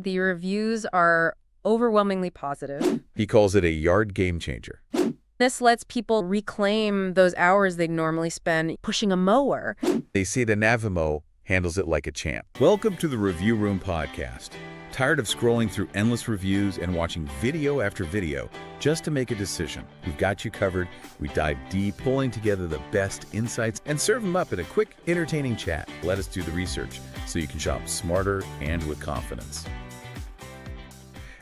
the reviews are overwhelmingly positive. He calls it a yard game changer. This lets people reclaim those hours they'd normally spend pushing a mower. They say the Navimo handles it like a champ. Welcome to the Review Room Podcast. Tired of scrolling through endless reviews and watching video after video just to make a decision? We've got you covered. We dive deep, pulling together the best insights and serve them up in a quick, entertaining chat. Let us do the research so you can shop smarter and with confidence.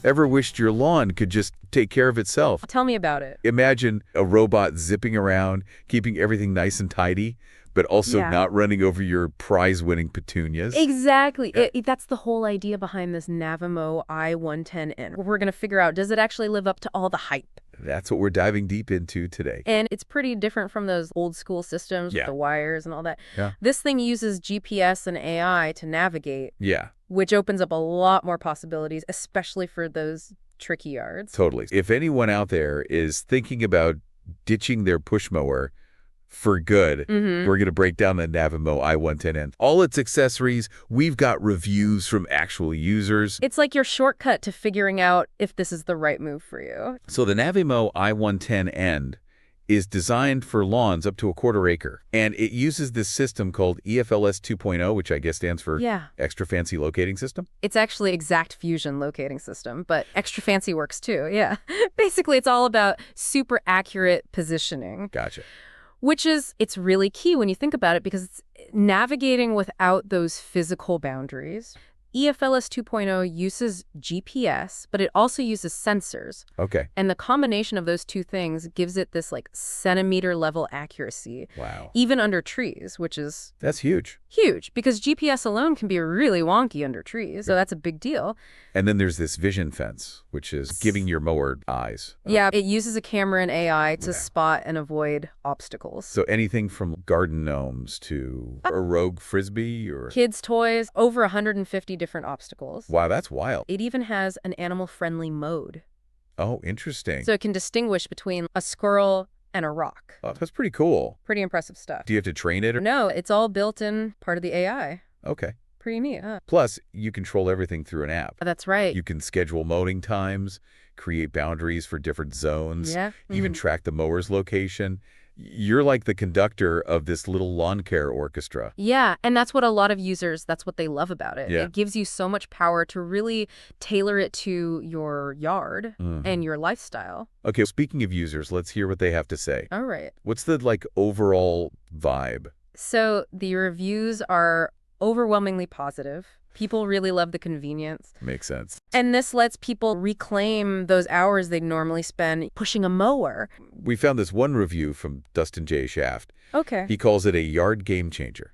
Ever wished your lawn could just take care of itself? Tell me about it. Imagine a robot zipping around, keeping everything nice and tidy, but also not running over your prize-winning petunias. Exactly. Yeah. That's the whole idea behind this Navimo I-110N. We're going to figure out, does it actually live up to all the hype? That's what we're diving deep into today. And it's pretty different from those old school systems with the wires and all that. Yeah. This thing uses GPS and AI to navigate. Yeah. Which opens up a lot more possibilities, especially for those tricky yards. Totally. If anyone out there is thinking about ditching their push mower for good, we're going to break down the Navimo I-110N. All its accessories, we've got reviews from actual users. It's like your shortcut to figuring out if this is the right move for you. So the Navimo I-110N is designed for lawns up to a quarter acre. And it uses this system called EFLS 2.0, which I guess stands for Extra Fancy Locating System. It's actually Exact Fusion Locating System, but extra fancy works too, yeah. Basically, it's all about super accurate positioning. Gotcha. Which is, it's really key when you think about it because it's navigating without those physical boundaries. EFLS 2.0 uses GPS, but it also uses sensors. Okay. And the combination of those two things gives it this like centimeter level accuracy. Wow. Even under trees, which is... That's huge. Huge, because GPS alone can be really wonky under trees, so that's a big deal. And then there's this vision fence, which is giving your mower eyes. Yeah, it uses a camera and AI to spot and avoid obstacles. So anything from garden gnomes to a rogue frisbee or... kids' toys, over 150 different obstacles. Wow, that's wild. It even has an animal-friendly mode. Oh, interesting. So it can distinguish between a squirrel and a rock. Oh, that's pretty cool. Pretty impressive stuff. Do you have to train it? No, it's all built in, part of the AI. Okay. Pretty neat, huh? Plus, you control everything through an app. That's right. You can schedule mowing times, create boundaries for different zones, even track the mower's location. You're like the conductor of this little lawn care orchestra. Yeah, and that's what a lot of users, that's what they love about it. Yeah. It gives you so much power to really tailor it to your yard and your lifestyle. Okay, speaking of users, let's hear what they have to say. All right. What's the, overall vibe? So the reviews are overwhelmingly positive. People really love the convenience. Makes sense. And this lets people reclaim those hours they'd normally spend pushing a mower. We found this one review from Dustin J. Shaft. Okay. He calls it a yard game changer.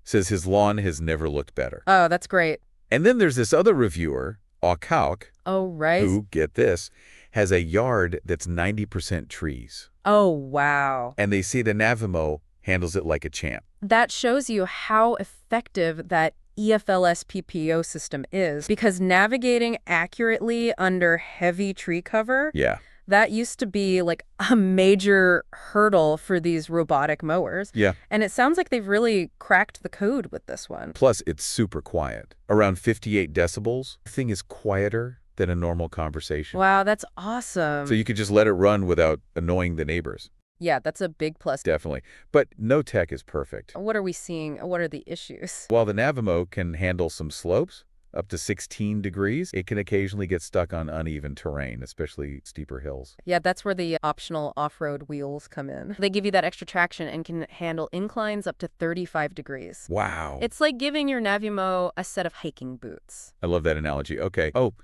Says his lawn has never looked better. Oh, that's great. And then there's this other reviewer, Aukhauk, oh, right. who, get this, has a yard that's 90% trees. Oh, wow. And they say the Navimo handles it like a champ. That shows you how effective that EFLS PPO system is, because navigating accurately under heavy tree cover, that used to be like a major hurdle for these robotic mowers. Yeah. And it sounds like they've really cracked the code with this one. Plus, it's super quiet. Around 58 decibels. The thing is quieter than a normal conversation. Wow, that's awesome. So you could just let it run without annoying the neighbors. Yeah, that's a big plus. Definitely. But no tech is perfect. What are we seeing? What are the issues? While the Navimo can handle some slopes, up to 16 degrees, it can occasionally get stuck on uneven terrain, especially steeper hills. Yeah, that's where the optional off-road wheels come in. They give you that extra traction and can handle inclines up to 35 degrees. Wow. It's like giving your Navimo a set of hiking boots. I love that analogy. Okay. Oh,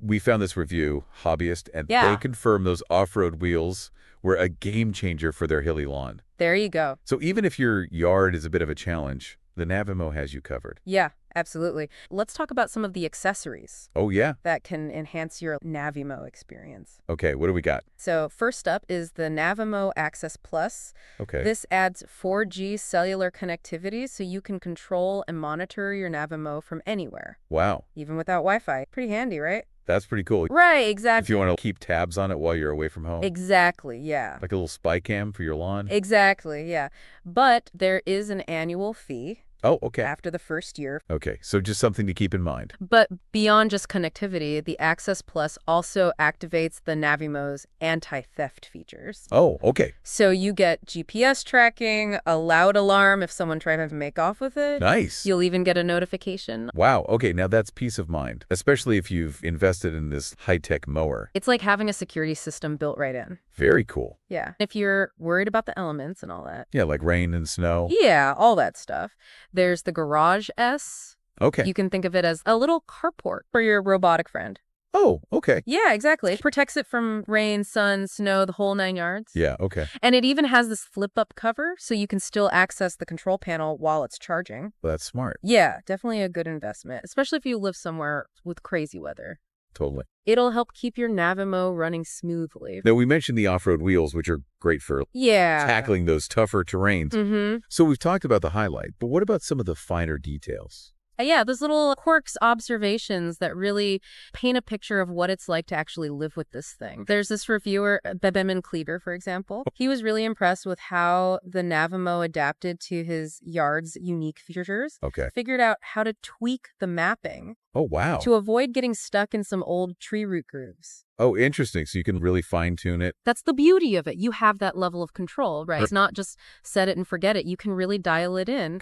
we found this review, Hobbyist, and they confirm those off-road wheels were a game changer for their hilly lawn. There you go. So even if your yard is a bit of a challenge, the Navimo has you covered. Yeah, absolutely. Let's talk about some of the accessories. Oh, yeah? That can enhance your Navimo experience. Okay, what do we got? So first up is the Navimo Access Plus. Okay. This adds 4G cellular connectivity so you can control and monitor your Navimo from anywhere. Wow. Even without Wi-Fi. Pretty handy, right? That's pretty cool. Right, exactly. If you want to keep tabs on it while you're away from home. Exactly, yeah. Like a little spy cam for your lawn. Exactly, yeah. But there is an annual fee. Oh, okay. After the first year. Okay, so just something to keep in mind. But beyond just connectivity, the Access Plus also activates the Navimo's anti-theft features. Oh, okay. So you get GPS tracking, a loud alarm if someone tries to make off with it. Nice. You'll even get a notification. Wow, okay, now that's peace of mind, especially if you've invested in this high-tech mower. It's like having a security system built right in. Very cool. Yeah. If you're worried about the elements and all that. Yeah, like rain and snow. Yeah, all that stuff. There's the Garage S. Okay. You can think of it as a little carport for your robotic friend. Oh, okay. Yeah, exactly. It protects it from rain, sun, snow, the whole 9 yards. Yeah, okay. And it even has this flip-up cover, so you can still access the control panel while it's charging. Well, that's smart. Yeah, definitely a good investment, especially if you live somewhere with crazy weather. Totally. It'll help keep your Navimo running smoothly. Now, we mentioned the off-road wheels, which are great for tackling those tougher terrains. Mm-hmm. So we've talked about the highlight, but what about some of the finer details? Yeah, those little quirks, observations that really paint a picture of what it's like to actually live with this thing. There's this reviewer, Bebemin Cleaver, for example. He was really impressed with how the Navimo adapted to his yard's unique features. Okay. Figured out how to tweak the mapping. Oh, wow. To avoid getting stuck in some old tree root grooves. Oh, interesting. So you can really fine-tune it. That's the beauty of it. You have that level of control, right? It's not just set it and forget it. You can really dial it in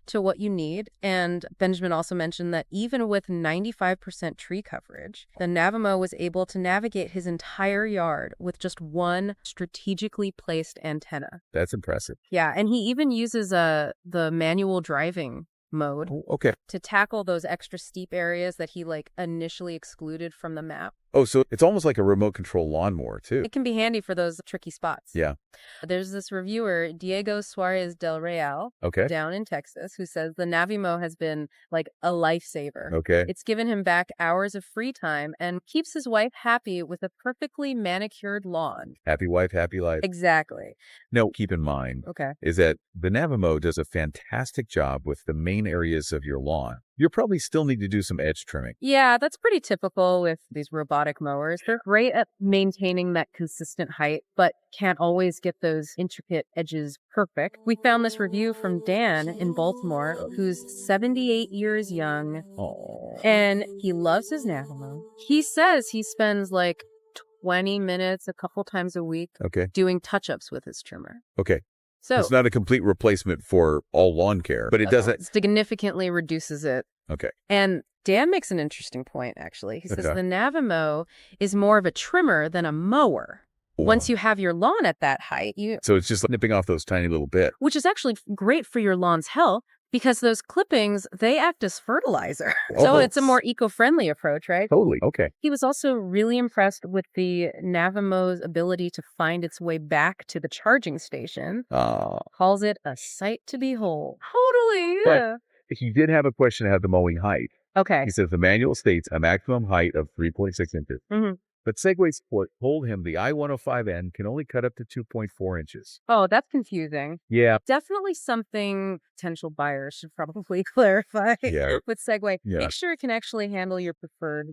to what you need. And Benjamin also mentioned that even with 95% tree coverage, the Navimo was able to navigate his entire yard with just one strategically placed antenna. That's impressive. Yeah, and he even uses the manual driving mode to tackle those extra steep areas that he initially excluded from the map. Oh, so it's almost like a remote control lawnmower, too. It can be handy for those tricky spots. Yeah. There's this reviewer, Diego Suarez del Real, down in Texas, who says the Navimo has been like a lifesaver. Okay. It's given him back hours of free time and keeps his wife happy with a perfectly manicured lawn. Happy wife, happy life. Exactly. Now, keep in mind is that the Navimo does a fantastic job with the main areas of your lawn. You'll probably still need to do some edge trimming. Yeah, that's pretty typical with these robotic mowers. They're great at maintaining that consistent height, but can't always get those intricate edges perfect. We found this review from Dan in Baltimore, who's 78 years young. Aww. And he loves his Navimo. He says he spends 20 minutes a couple times a week doing touch-ups with his trimmer. Okay. So it's not a complete replacement for all lawn care, but it doesn't... significantly reduces it. Okay. And Dan makes an interesting point, actually. He says the Navimo is more of a trimmer than a mower. Wow. Once you have your lawn at that height, So it's just nipping off those tiny little bits. Which is actually great for your lawn's health. Because those clippings, they act as fertilizer. So it's a more eco-friendly approach, right? Totally. Okay. He was also really impressed with the Navimo's ability to find its way back to the charging station. Calls it a sight to behold. Totally. Yeah. But he did have a question about the mowing height. Okay. He says the manual states a maximum height of 3.6 inches. Mm-hmm. But Segway Sport told him the I-105N can only cut up to 2.4 inches. Oh, that's confusing. Yeah. Definitely something potential buyers should probably clarify with Segway. Yeah. Make sure it can actually handle your preferred.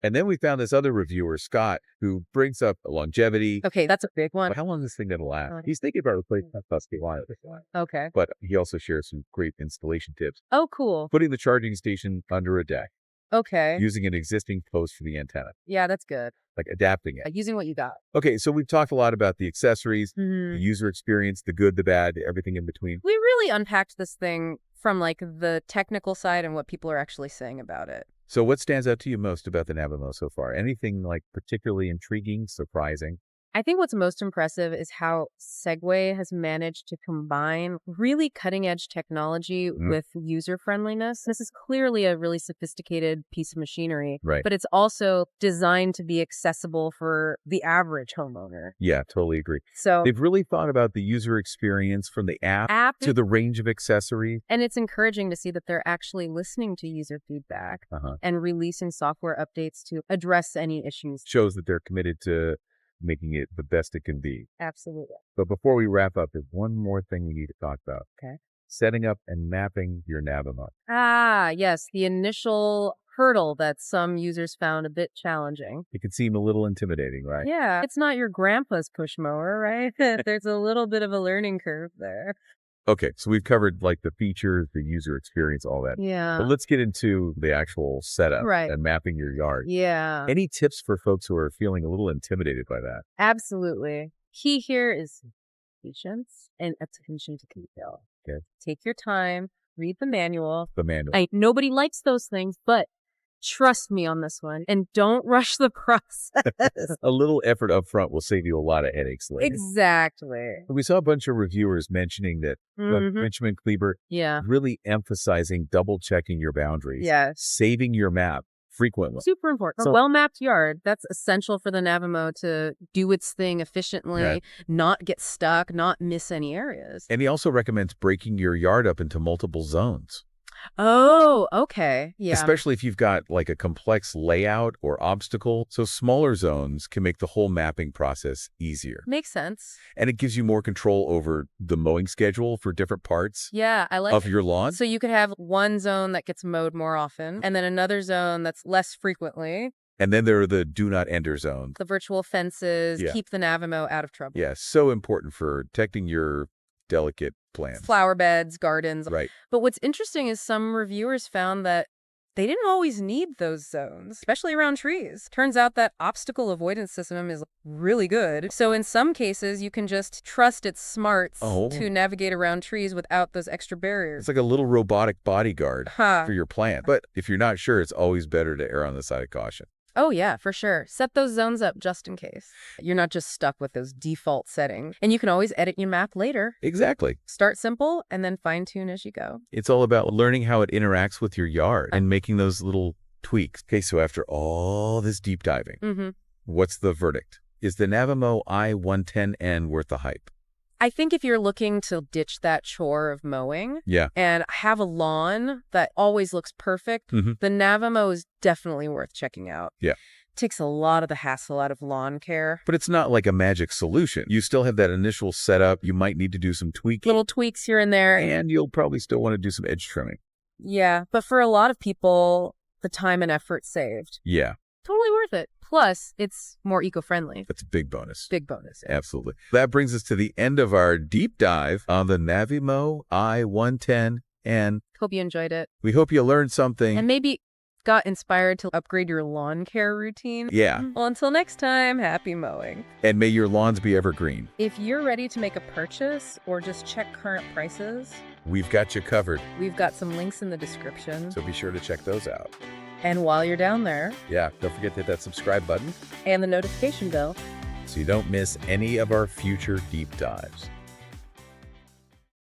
And then we found this other reviewer, Scott, who brings up longevity. Okay, that's a big one. How long is this thing going to last? He's thinking about replacing that Husky Lion. Okay. But he also shares some great installation tips. Oh, cool. Putting the charging station under a deck. Okay. Using an existing post for the antenna. Yeah, that's good. Like adapting it. Using what you got. Okay, so we've talked a lot about the accessories, the user experience, the good, the bad, everything in between. We really unpacked this thing from the technical side and what people are actually saying about it. So what stands out to you most about the Navimo so far? Anything particularly intriguing, surprising? I think what's most impressive is how Segway has managed to combine really cutting-edge technology with user-friendliness. This is clearly a really sophisticated piece of machinery, but it's also designed to be accessible for the average homeowner. Yeah, totally agree. So they've really thought about the user experience from the app to the range of accessories. And it's encouraging to see that they're actually listening to user feedback and releasing software updates to address any issues. Shows that they're committed to making it the best it can be. Absolutely. But before we wrap up, there's one more thing we need to talk about. Okay. Setting up and mapping your Navimo. Ah, yes. The initial hurdle that some users found a bit challenging. It can seem a little intimidating, right? Yeah. It's not your grandpa's push mower, right? There's a little bit of a learning curve there. Okay, so we've covered like the features, the user experience, all that. Yeah. But let's get into the actual setup and mapping your yard. Yeah. Any tips for folks who are feeling a little intimidated by that? Absolutely. Key here is patience and attention to detail. Okay. Take your time, read the manual. The manual. Nobody likes those things, but trust me on this one and don't rush the process. A little effort up front will save you a lot of headaches later. Exactly. We saw a bunch of reviewers mentioning that Benjamin Kleber really emphasizing double checking your boundaries, saving your map frequently. Super important. A well-mapped yard, that's essential for the Navimo to do its thing efficiently, not get stuck, not miss any areas. And he also recommends breaking your yard up into multiple zones. Oh, okay. Yeah. Especially if you've got like a complex layout or obstacle. So smaller zones can make the whole mapping process easier. Makes sense. And it gives you more control over the mowing schedule for different parts of your lawn. So you could have one zone that gets mowed more often and then another zone that's less frequently. And then there are the do not enter zones. The virtual fences keep the Navimo out of trouble. Yeah, so important for protecting your delicate plants. Flower beds, gardens. Right. But what's interesting is some reviewers found that they didn't always need those zones, especially around trees. Turns out that obstacle avoidance system is really good. So in some cases, you can just trust its smarts to navigate around trees without those extra barriers. It's like a little robotic bodyguard for your plant. But if you're not sure, it's always better to err on the side of caution. Oh, yeah, for sure. Set those zones up just in case. You're not just stuck with those default settings. And you can always edit your map later. Exactly. Start simple and then fine-tune as you go. It's all about learning how it interacts with your yard and making those little tweaks. Okay, so after all this deep diving, what's the verdict? Is the Navimo I-110N worth the hype? I think if you're looking to ditch that chore of mowing and have a lawn that always looks perfect, the Navimo is definitely worth checking out. Yeah. Takes a lot of the hassle out of lawn care. But it's not like a magic solution. You still have that initial setup. You might need to do some tweaking. Little tweaks here and there. And you'll probably still want to do some edge trimming. Yeah, but for a lot of people, the time and effort saved. Yeah. Totally worth it. Plus, it's more eco-friendly. That's a big bonus. Big bonus. Yeah. Absolutely. That brings us to the end of our deep dive on the Navimo I-110N. Hope you enjoyed it. We hope you learned something. And maybe got inspired to upgrade your lawn care routine. Yeah. Well, until next time, happy mowing. And may your lawns be evergreen. If you're ready to make a purchase or just check current prices, we've got you covered. We've got some links in the description. So be sure to check those out. And while you're down there, don't forget to hit that subscribe button and the notification bell so you don't miss any of our future deep dives.